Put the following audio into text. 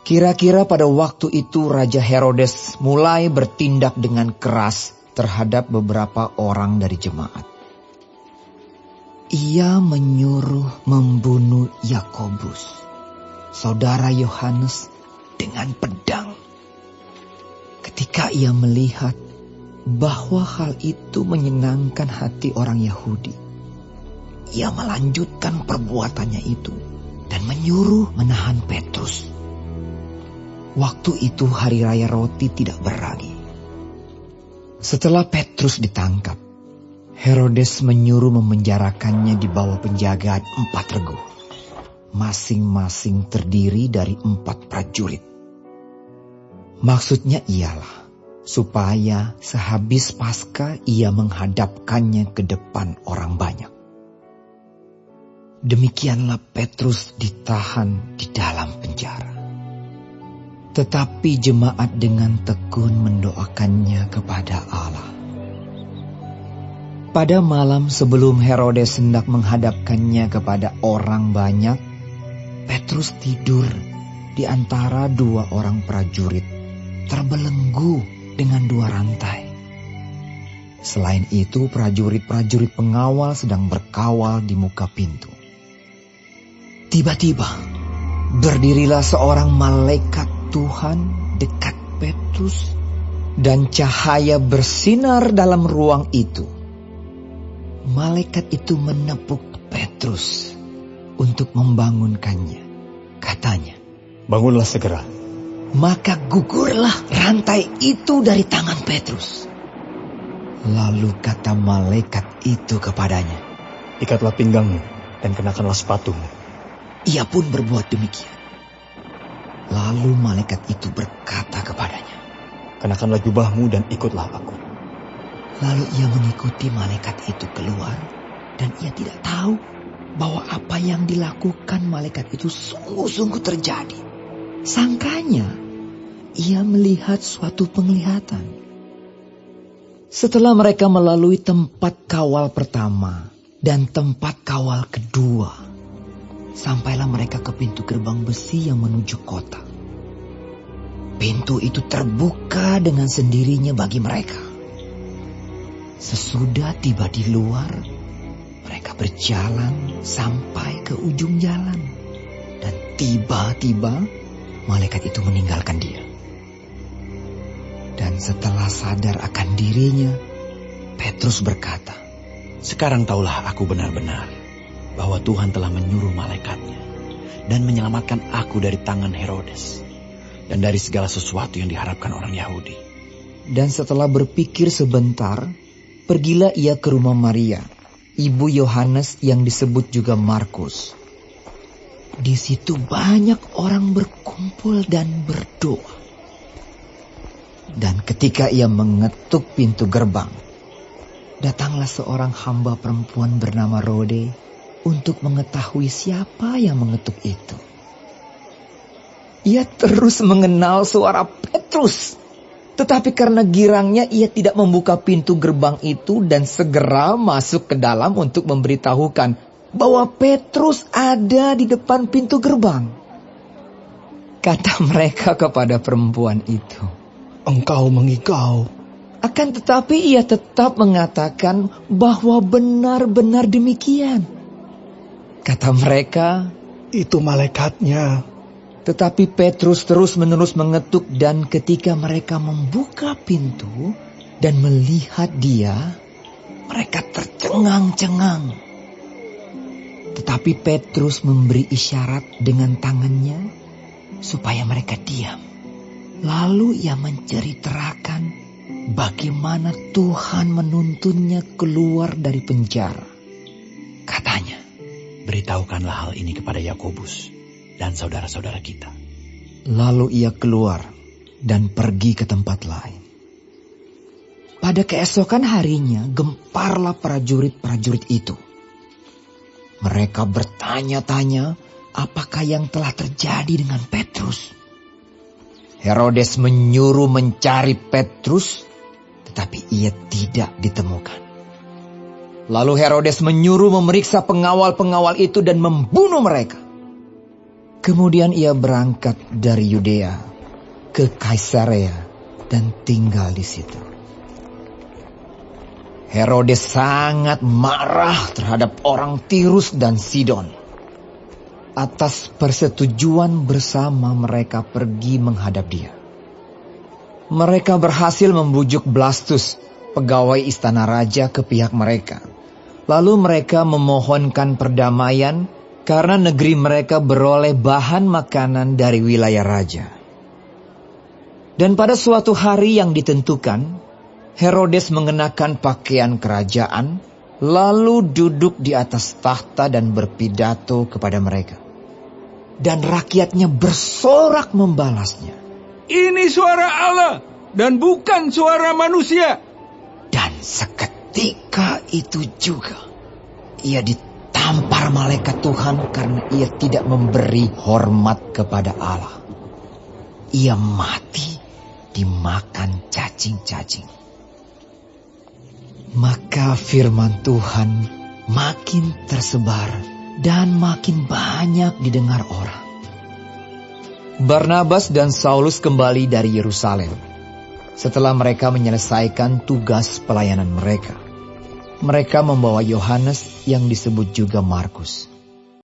Kira-kira pada waktu itu Raja Herodes mulai bertindak dengan keras terhadap beberapa orang dari jemaat. Ia menyuruh membunuh Yakobus, saudara Yohanes, dengan pedang. Ketika ia melihat bahwa hal itu menyenangkan hati orang Yahudi, ia melanjutkan perbuatannya itu dan menyuruh menahan Petrus. Waktu itu hari raya roti tidak beragi. Setelah Petrus ditangkap, Herodes menyuruh memenjarakannya di bawah penjagaan 4 regu, masing-masing terdiri dari 4 prajurit. Maksudnya ialah supaya sehabis Paskah ia menghadapkannya ke depan orang banyak. Demikianlah Petrus ditahan di dalam penjara. Tetapi jemaat dengan tekun mendoakannya kepada Allah. Pada malam sebelum Herodes hendak menghadapkannya kepada orang banyak, Petrus tidur di antara 2 orang prajurit, terbelenggu dengan 2 rantai. Selain itu, prajurit-prajurit pengawal sedang berkawal di muka pintu. Tiba-tiba, berdirilah seorang malaikat Tuhan dekat Petrus, dan cahaya bersinar dalam ruang itu. Malaikat itu menepuk Petrus untuk membangunkannya. Katanya, "Bangunlah segera." Maka gugurlah rantai itu dari tangan Petrus. Lalu kata malaikat itu kepadanya, "Ikatlah pinggangmu dan kenakanlah sepatumu." Ia pun berbuat demikian. Lalu malaikat itu berkata kepadanya, "Kenakanlah jubahmu dan ikutlah aku." Lalu ia mengikuti malaikat itu keluar, dan ia tidak tahu bahwa apa yang dilakukan malaikat itu sungguh-sungguh terjadi. Sangkanya ia melihat suatu penglihatan. Setelah mereka melalui tempat kawal pertama dan tempat kawal kedua, sampailah mereka ke pintu gerbang besi yang menuju kota. Pintu itu terbuka dengan sendirinya bagi mereka. Sesudah tiba di luar, mereka berjalan sampai ke ujung jalan. Dan tiba-tiba malaikat itu meninggalkan dia. Dan setelah sadar akan dirinya, Petrus berkata, "Sekarang taulah aku benar-benar bahwa Tuhan telah menyuruh malaikatnya dan menyelamatkan aku dari tangan Herodes dan dari segala sesuatu yang diharapkan orang Yahudi." Dan setelah berpikir sebentar, pergilah ia ke rumah Maria, ibu Yohanes yang disebut juga Markus. Di situ banyak orang berkumpul dan berdoa. Dan ketika ia mengetuk pintu gerbang, datanglah seorang hamba perempuan bernama Rode untuk mengetahui siapa yang mengetuk itu. Ia terus mengenal suara Petrus, tetapi karena girangnya ia tidak membuka pintu gerbang itu dan segera masuk ke dalam untuk memberitahukan bahwa Petrus ada di depan pintu gerbang. Kata mereka kepada perempuan itu, "Engkau mengigau." Akan tetapi ia tetap mengatakan bahwa benar-benar demikian. Kata mereka, "Itu malaikatnya." tetapi Petrus terus-menerus mengetuk, dan ketika mereka membuka pintu dan melihat dia, mereka tercengang-cengang. Tetapi Petrus memberi isyarat dengan tangannya supaya mereka diam. Lalu ia menceritakan bagaimana Tuhan menuntunnya keluar dari penjara. Katanya, "Beritahukanlah hal ini kepada Yakobus dan saudara-saudara kita." lalu ia keluar dan pergi ke tempat lain. Pada keesokan harinya, gemparlah prajurit-prajurit itu. Mereka bertanya-tanya apakah yang telah terjadi dengan Petrus. Herodes menyuruh mencari Petrus, tetapi ia tidak ditemukan. Lalu Herodes menyuruh memeriksa pengawal-pengawal itu dan membunuh mereka. Kemudian ia berangkat dari Yudea ke Kaisarea dan tinggal di situ. Herodes sangat marah terhadap orang Tirus dan Sidon. Atas persetujuan bersama mereka pergi menghadap dia. Mereka berhasil membujuk Blastus, pegawai istana raja, ke pihak mereka. Lalu mereka memohonkan perdamaian karena negeri mereka beroleh bahan makanan dari wilayah raja. Dan pada suatu hari yang ditentukan, Herodes mengenakan pakaian kerajaan, lalu duduk di atas tahta dan berpidato kepada mereka. Dan rakyatnya bersorak membalasnya. Ini suara Allah dan bukan suara manusia. Dan seketika itu juga ia ditampar malaikat Tuhan karena ia tidak memberi hormat kepada Allah. Ia mati dimakan cacing-cacing. Maka firman Tuhan makin tersebar dan makin banyak didengar orang. Barnabas dan Saulus kembali dari Yerusalem setelah mereka menyelesaikan tugas pelayanan mereka. Mereka membawa Yohanes yang disebut juga Markus.